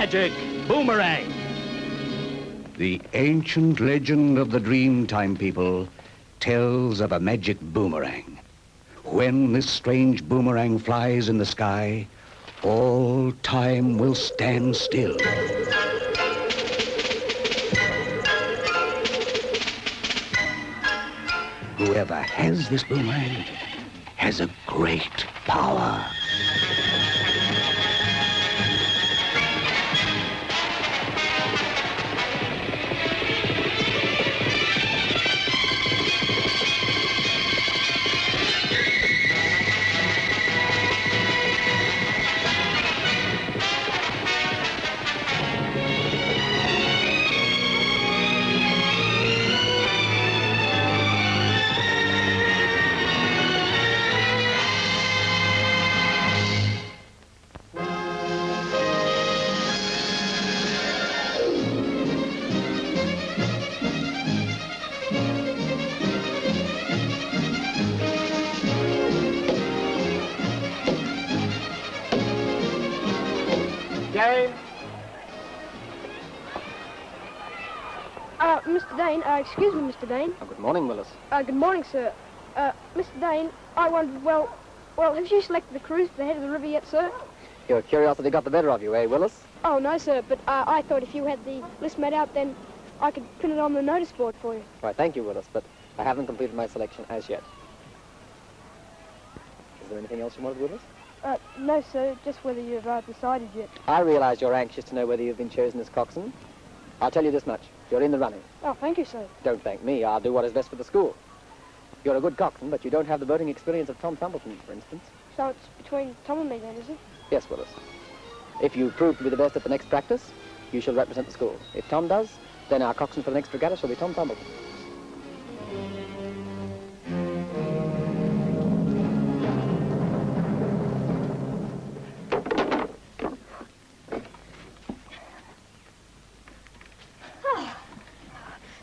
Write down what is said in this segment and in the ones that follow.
magic boomerang. The ancient legend of the Dreamtime people tells of a magic boomerang. When this strange boomerang flies in the sky, all time will stand still. Whoever has this boomerang has a great power. Dane? Mr. Dane, excuse me, Mr. Dane. Oh, good morning, Willis. Good morning, sir. Mr. Dane, I wondered, well, have you selected the cruise to the head of the river yet, sir? Your curiosity got the better of you, eh, Willis? Oh, no, sir, but I thought if you had the list made out, then I could print it on the notice board for you. Why, thank you, Willis, but I haven't completed my selection as yet. Is there anything else you wanted, Willis? No, sir, just whether you've decided yet. I realize you're anxious to know whether you've been chosen as coxswain. I'll tell you this much. You're in the running. Oh, thank you, sir. Don't thank me. I'll do what is best for the school. You're a good coxswain, but you don't have the boating experience of Tom Thumbleton, for instance. So it's between Tom and me, then, is it? Yes, Willis. If you prove to be the best at the next practice, you shall represent the school. If Tom does, then our coxswain for the next regatta shall be Tom Thumbleton.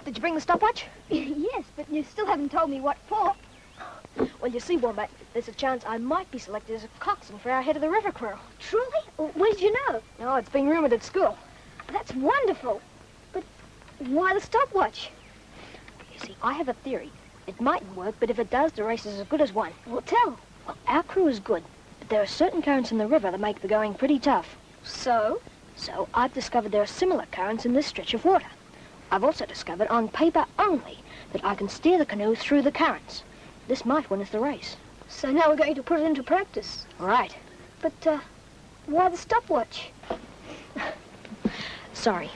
Did you bring the stopwatch? Yes, but you still haven't told me what for. Well, you see, Wombat, there's a chance I might be selected as a coxswain for our head of the river crew. Truly? Where did you know? Oh, it's being rumoured at school. That's wonderful. But why the stopwatch? You see, I have a theory. It mightn't work, but if it does, the race is as good as won. Well, tell. Well, our crew is good, but there are certain currents in the river that make the going pretty tough. So? So I've discovered there are similar currents in this stretch of water. I've also discovered, on paper only, that I can steer the canoe through the currents. This might win us the race. So now we're going to put it into practice. Right. But, why the stopwatch? Sorry.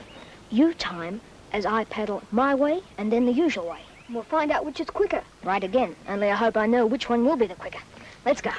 You time as I paddle my way and then the usual way. We'll find out which is quicker. Right again. Only I hope I know which one will be the quicker. Let's go.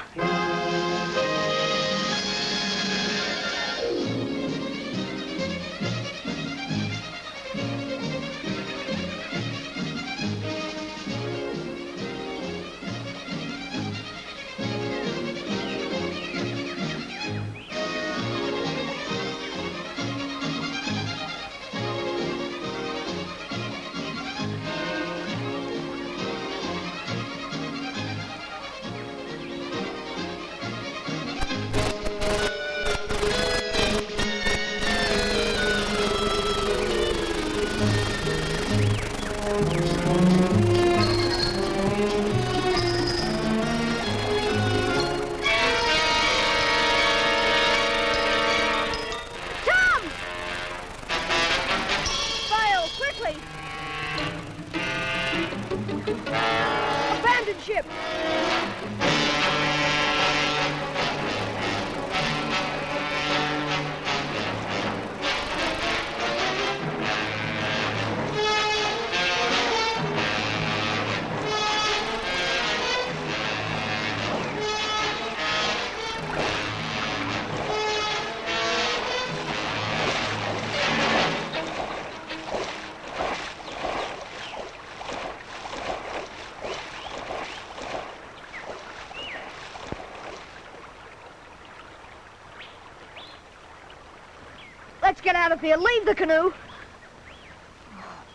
Let's get out of here. Leave the canoe.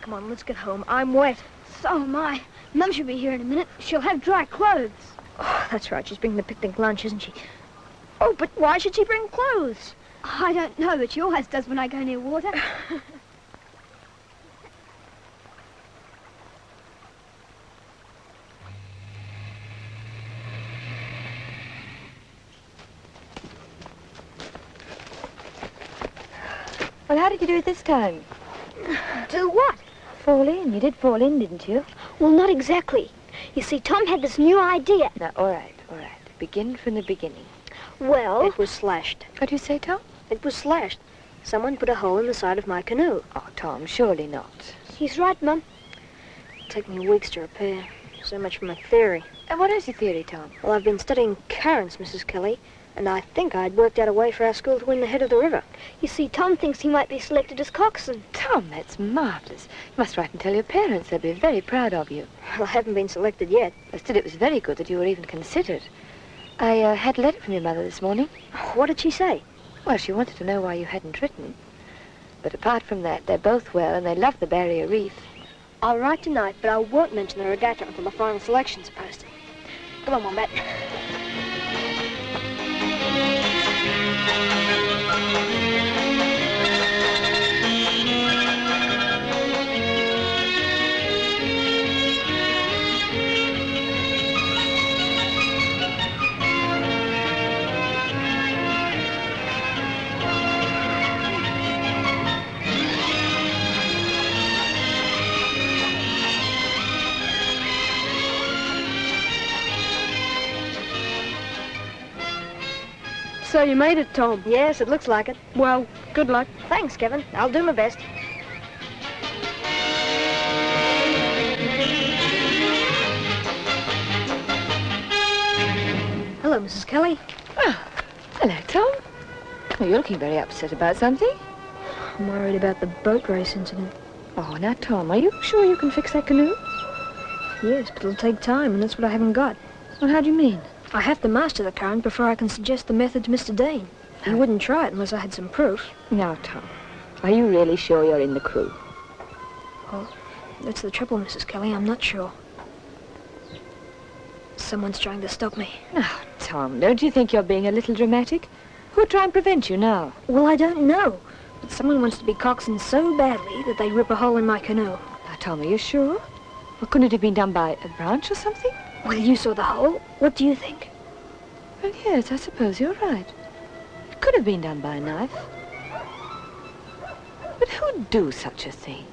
Come on, let's get home. I'm wet. So am I. Mum should be here in a minute. She'll have dry clothes. Oh, that's right. She's bringing the picnic lunch, isn't she? Oh, but why should she bring clothes? I don't know, but she always does when I go near water. Well, how did you do it this time? Do what? Fall in. You did fall in, didn't you? Well, not exactly. You see, Tom had this new idea. Now, all right. Begin from the beginning. Well, It was slashed. What do you say, Tom? It was slashed. Someone put a hole in the side of my canoe. Oh, Tom, surely not. he's right, Mum. It'll take me weeks to repair. So much for my theory. And what is your theory, Tom? Well, I've been studying currents, Mrs. Kelly, and I think I'd worked out a way for our school to win the head of the river. You see, Tom thinks he might be selected as coxswain. Tom, that's marvellous. You must write and tell your parents. They'll be very proud of you. Well, I haven't been selected yet. But still, it was very good that you were even considered. I had a letter from your mother this morning. What did she say? Well, she wanted to know why you hadn't written. But apart from that, they're both well, and they love the Barrier Reef. I'll write tonight, but I won't mention the regatta until the final selections are posted. Come on, Wombat. So you made it, Tom. Yes, it looks like it. Well, good luck. Thanks, Kevin. I'll do my best. Hello, Mrs. Kelly. Oh, hello, Tom. Oh, you're looking very upset about something. I'm worried about the boat race incident. Oh, now, Tom, are you sure you can fix that canoe? Yes, but it'll take time, and that's what I haven't got. Well, how do you mean? I have to master the current before I can suggest the method to Mr. Dane. He wouldn't try it unless I had some proof. Now, Tom, are you really sure you're in the crew? Well, that's the trouble, Mrs. Kelly. I'm not sure. Someone's trying to stop me. Now, Tom, don't you think you're being a little dramatic? Who'll try and prevent you now? Well, I don't know. But someone wants to be coxswain so badly that they rip a hole in my canoe. Now, Tom, are you sure? Well, couldn't it have been done by a branch or something? Well, you saw the hole. What do you think? Well, yes, I suppose you're right. It could have been done by a knife. But who'd do such a thing?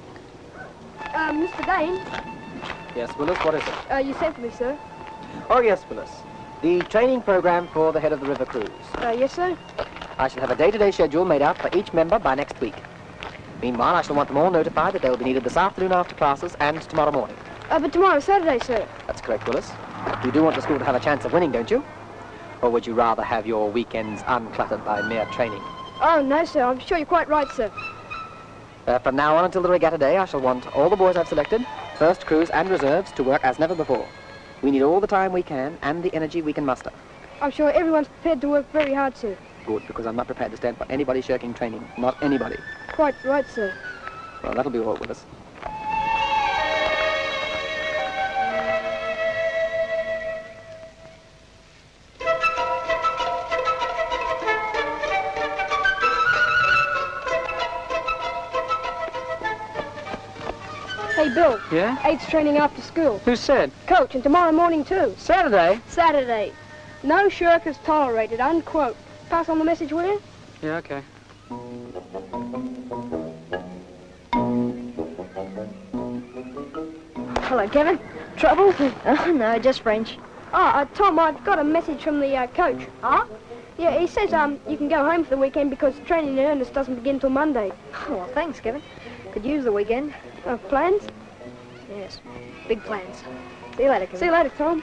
Mr. Dane, Yes, Willis, what is it? you sent for me, sir. Oh, yes, Willis. The training program for the head of the river cruise. Yes, sir. I shall have a day-to-day schedule made out for each member by next week. Meanwhile, I shall want them all notified that they will be needed this afternoon after classes and tomorrow morning. But tomorrow's Saturday, sir. That's correct, Willis. You do want the school to have a chance of winning, don't you? Or would you rather have your weekends uncluttered by mere training? Oh, no, sir. I'm sure you're quite right, sir. From now on until the regatta day, I shall want all the boys I've selected, first crews and reserves, to work as never before. We need all the time we can and the energy we can muster. I'm sure everyone's prepared to work very hard, sir. Good, because I'm not prepared to stand for anybody shirking training. Not anybody. Quite right, sir. Well, that'll be all, Willis. Hey, Bill. Yeah? 8's training after school. Who said? Coach, and tomorrow morning, too. Saturday? Saturday. No shirkers tolerated, unquote. Pass on the message, will you? Yeah, okay. Hello, Kevin. Trouble? Oh, no, just French. Tom, I've got a message from the coach. Huh? Yeah, he says you can go home for the weekend because training in earnest doesn't begin till Monday. Oh, well, thanks, Kevin. Could use the weekend. Plans? Yes, big plans. See you later, Kevin. See you later, Tom.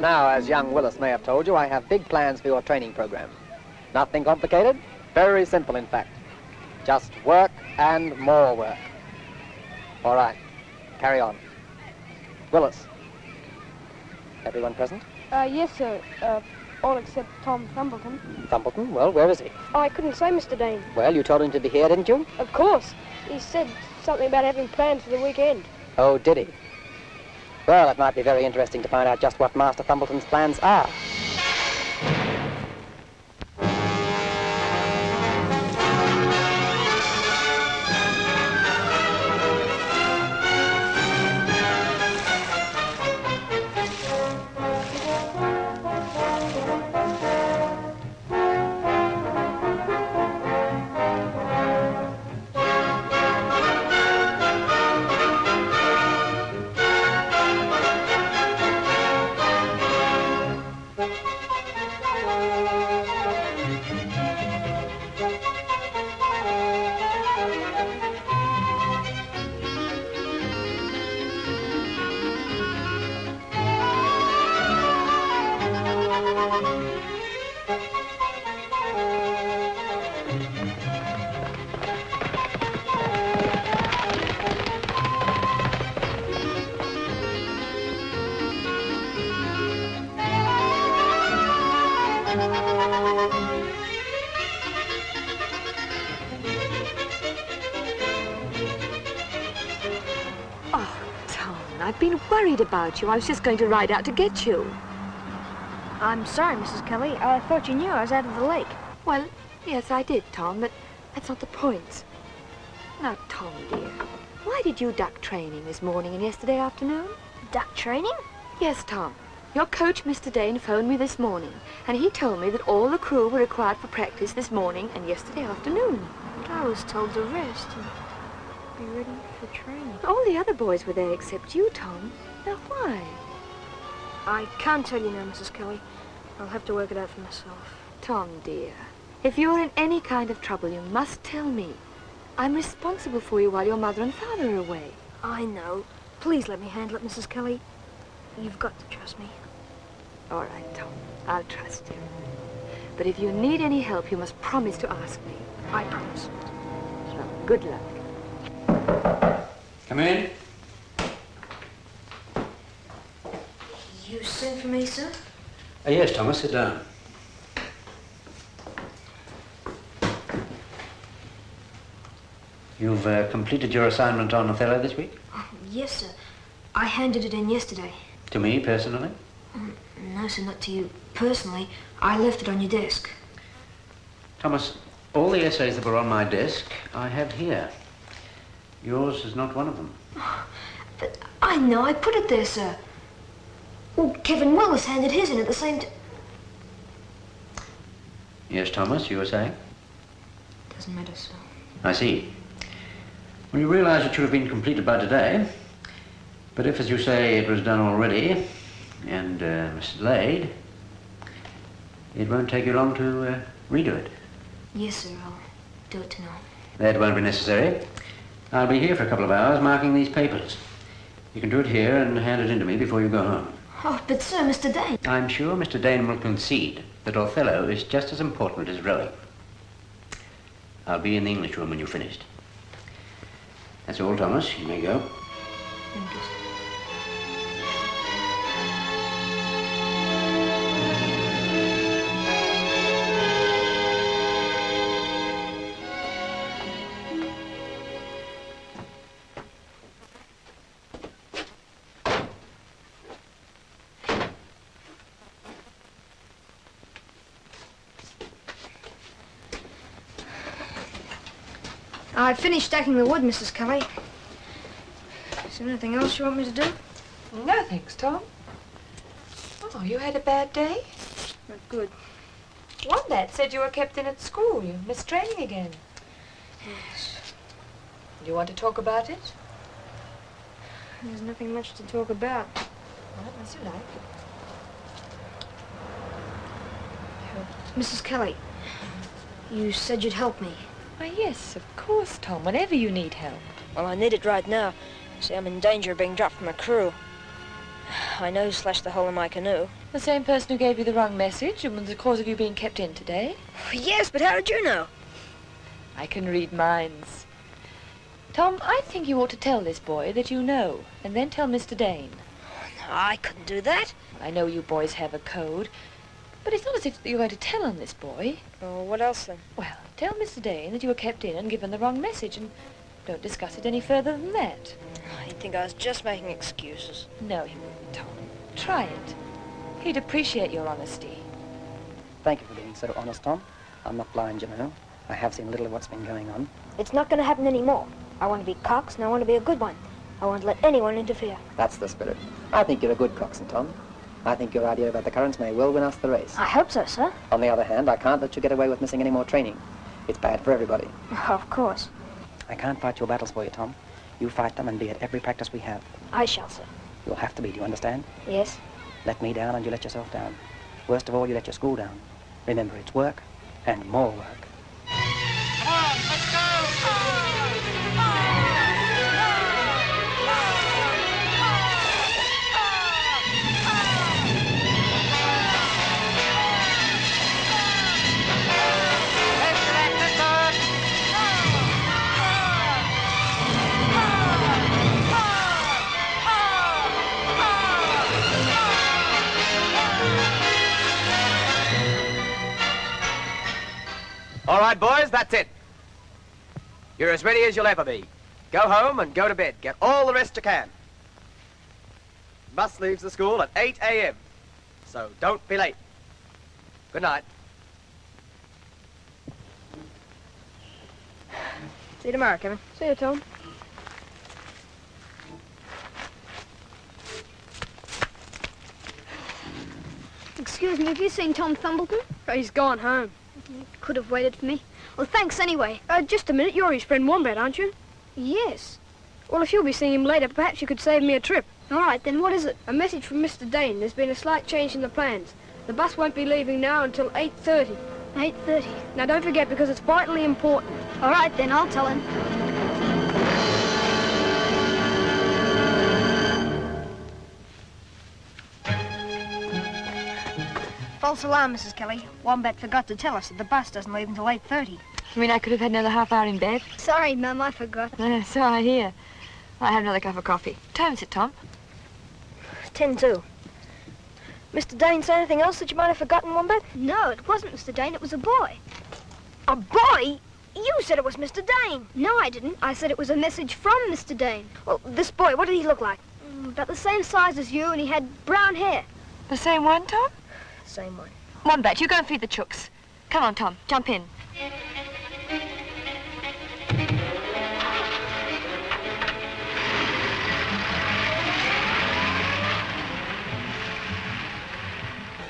Now, as young Willis may have told you, I have big plans for your training program. Nothing complicated, very simple, in fact. Just work and more work. All right, carry on. Willis. Everyone present? Yes, sir. All except Tom Thumbleton. Thumbleton? Well, where is he? Oh, I couldn't say, Mr. Dane. Well, you told him to be here, didn't you? Of course. He said something about having plans for the weekend. Oh, did he? Well, it might be very interesting to find out just what Master Thumbleton's plans are. I've been worried about you. I was just going to ride out to get you. I'm sorry, Mrs. Kelly. I thought you knew I was out of the lake. Well, yes, I did, Tom, but that's not the point. Now, Tom, dear, why did you duck training this morning and yesterday afternoon? Duck training? Yes, Tom. Your coach, Mr. Dane, phoned me this morning, and he told me that all the crew were required for practice this morning and yesterday afternoon. But I was told to rest and be ready for training. All the other boys were there except you, Tom. Now, why? I can't tell you now, Mrs. Kelly. I'll have to work it out for myself. Tom, dear, if you're in any kind of trouble, you must tell me. I'm responsible for you while your mother and father are away. I know. Please let me handle it, Mrs. Kelly. You've got to trust me. All right, Tom. I'll trust you. But if you need any help, you must promise to ask me. I promise. Well, good luck. Come in. You sent for me, sir? Yes, Thomas, sit down. You've completed your assignment on Othello this week? Yes, sir. I handed it in yesterday. To me, personally? No, sir, not to you. Personally, I left it on your desk. Thomas, all the essays that were on my desk, I have here. Yours is not one of them. But I know I put it there, sir. Well, Kevin Wallace handed his in at the same time. Yes, Thomas, you were saying? Doesn't matter, sir. I see. Well, you realize it should have been completed by today. But if, as you say, it was done already, and mislaid, it won't take you long to redo it. Yes, sir, I'll do it tonight. That won't be necessary. I'll be here for a couple of hours marking these papers. You can do it here and hand it in to me before you go home. Oh, but sir, Mr. Dane. I'm sure Mr. Dane will concede that Othello is just as important as rowing. I'll be in the English room when you've finished. That's all, Thomas. You may go. Thank you, sir. I finished stacking the wood, Mrs. Kelly. Is there anything else you want me to do? No, thanks, Tom. Oh, you had a bad day? Not good. Wombat said you were kept in at school. You missed training again. Yes. Do you want to talk about it? There's nothing much to talk about. Well, as you like. Mrs. Kelly, you said you'd help me. Why, yes, of course, Tom, whenever you need help. Well, I need it right now. See, I'm in danger of being dropped from a crew. I know who slashed the hole in my canoe. The same person who gave you the wrong message and was the cause of you being kept in today? Yes, but how did you know? I can read minds. Tom, I think you ought to tell this boy that you know, and then tell Mr. Dane. I couldn't do that. I know you boys have a code, but it's not as if you're going to tell on this boy. Oh, what else then? Well, tell Mr. Dane that you were kept in and given the wrong message, and don't discuss it any further than that. He'd think I was just making excuses. No, he wouldn't, Tom. Try it. He'd appreciate your honesty. Thank you for being so honest, Tom. I'm not blind, you know. I have seen little of what's been going on. It's not going to happen anymore. I want to be cox, and I want to be a good one. I won't let anyone interfere. That's the spirit. I think you're a good coxswain, Tom. I think your idea about the currents may well win us the race. I hope so, sir. On the other hand, I can't let you get away with missing any more training. It's bad for everybody. Of course. I can't fight your battles for you, Tom. You fight them and be at every practice we have. I shall, sir. You'll have to be, do you understand? Yes. Let me down and you let yourself down. Worst of all, you let your school down. Remember, it's work and more work. Come on, let's go! All right, boys, that's it. You're as ready as you'll ever be. Go home and go to bed. Get all the rest you can. Bus leaves the school at 8 a.m. So don't be late. Good night. See you tomorrow, Kevin. See you, Tom. Excuse me, have you seen Tom Thumbleton? Oh, he's gone home. Could have waited for me. Well, thanks anyway. Just a minute. You're his friend Wombat, aren't you? Yes. Well, if you'll be seeing him later, perhaps you could save me a trip. All right, then what is it? A message from Mr. Dane. There's been a slight change in the plans. The bus won't be leaving now until 8:30. 8:30. Now, don't forget, because it's vitally important. All right, then, I'll tell him. False alarm, Mrs. Kelly. Wombat forgot to tell us that the bus doesn't leave until 8:30. You mean I could have had another half hour in bed? Sorry, Mum, I forgot. So I hear. I have another cup of coffee. What time is it, Tom? 10-2. Mr. Dane say anything else that you might have forgotten, Wombat? No, it wasn't Mr. Dane, it was a boy. A boy? You said it was Mr. Dane. No, I didn't. I said it was a message from Mr. Dane. Well, this boy, what did he look like? About the same size as you, and he had brown hair. The same one, Tom? Same one. Wombat, you go and feed the chooks. Come on, Tom, jump in.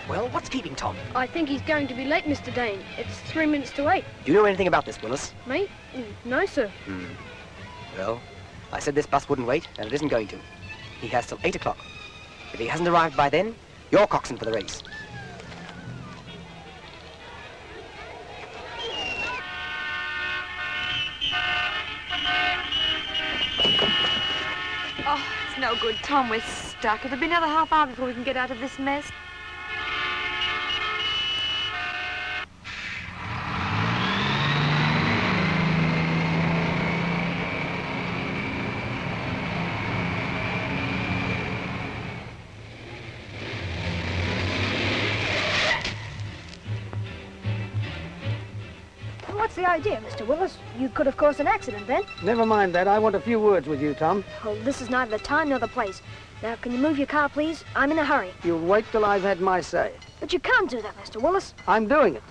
Well, what's keeping Tom? I think he's going to be late, Mr. Dane. It's 3 minutes to 8. Do you know anything about this, Willis? Me? No, sir. Well, I said this bus wouldn't wait, and it isn't going to. He has till 8 o'clock. If he hasn't arrived by then, you're coxswain for the race. Oh, it's no good, Tom. We're stuck. It'll be another half hour before we can get out of this mess. What's the idea, Mr. Willis? You could have caused an accident then. Never mind that. I want a few words with you, Tom. Oh, this is neither the time nor the place. Now, can you move your car, please? I'm in a hurry. You'll wait till I've had my say. But you can't do that, Mr. Willis. I'm doing it.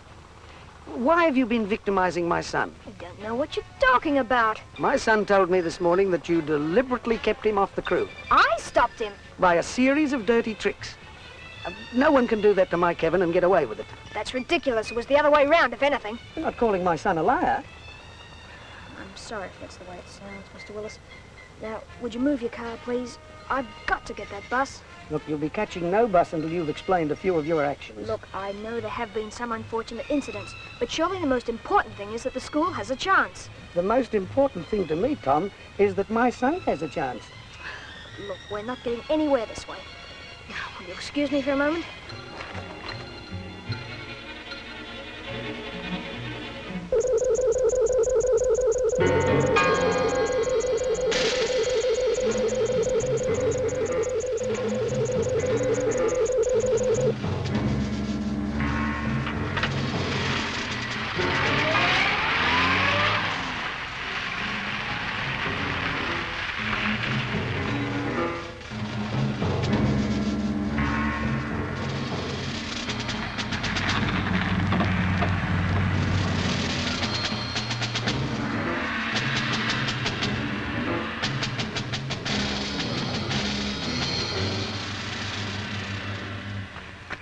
Why have you been victimizing my son? I don't know what you're talking about. My son told me this morning that you deliberately kept him off the crew I stopped him. by a series of dirty tricks. No one can do that to my Kevin and get away with it. That's ridiculous. It was the other way round, if anything. You're not calling my son a liar. I'm sorry if that's the way it sounds, Mr. Willis. Now, would you move your car, please? I've got to get that bus. Look, you'll be catching no bus until you've explained a few of your actions. Look, I know there have been some unfortunate incidents, but surely the most important thing is that the school has a chance. The most important thing to me, Tom, is that my son has a chance. Look, we're not getting anywhere this way. Now, will you excuse me for a moment?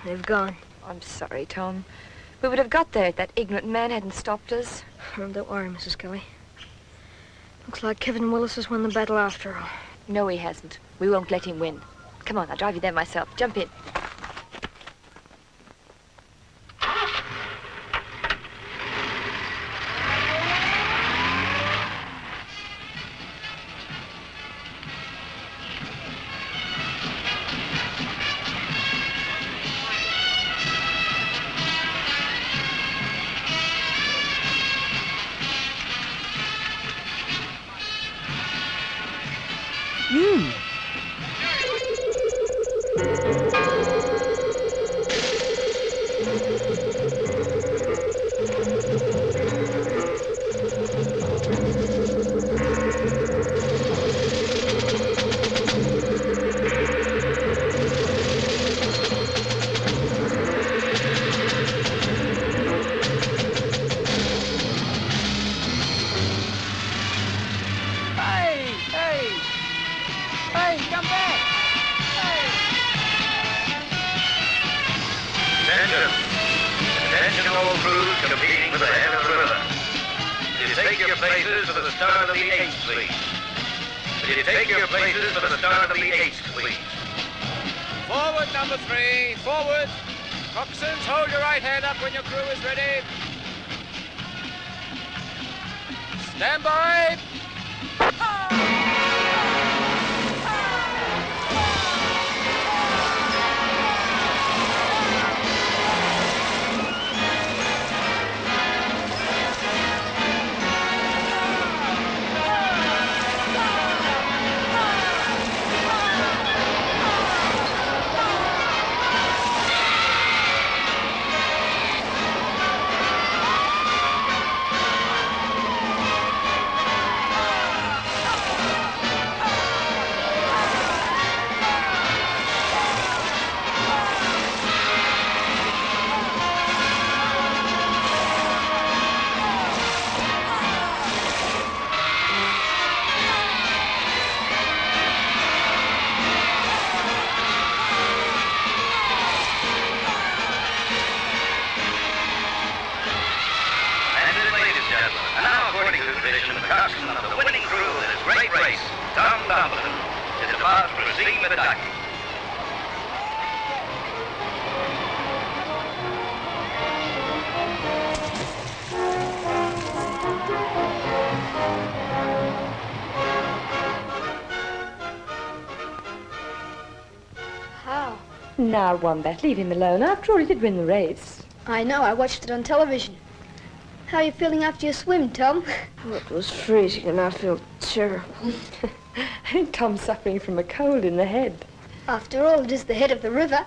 They've gone. I'm sorry, Tom. We would have got there if that ignorant man hadn't stopped us. Oh, don't worry, Mrs. Kelly. Looks like Kevin Willis has won the battle after all. No, he hasn't. We won't let him win. Come on, I'll drive you there myself. Jump in. all crews competing for the head of the river. Will you take your places for the start of the eights, please? Will you take your places for the start of the eights, please? Forward, number 3. Forward. Coxswains, hold your right hand up when your crew is ready. Stand by. Now, Wombat, leave him alone. After all, he did win the race. I know, I watched it on television. How are you feeling after your swim, Tom? Oh, it was freezing and I feel terrible. I think Tom's suffering from a cold in the head. After all, it is the head of the river.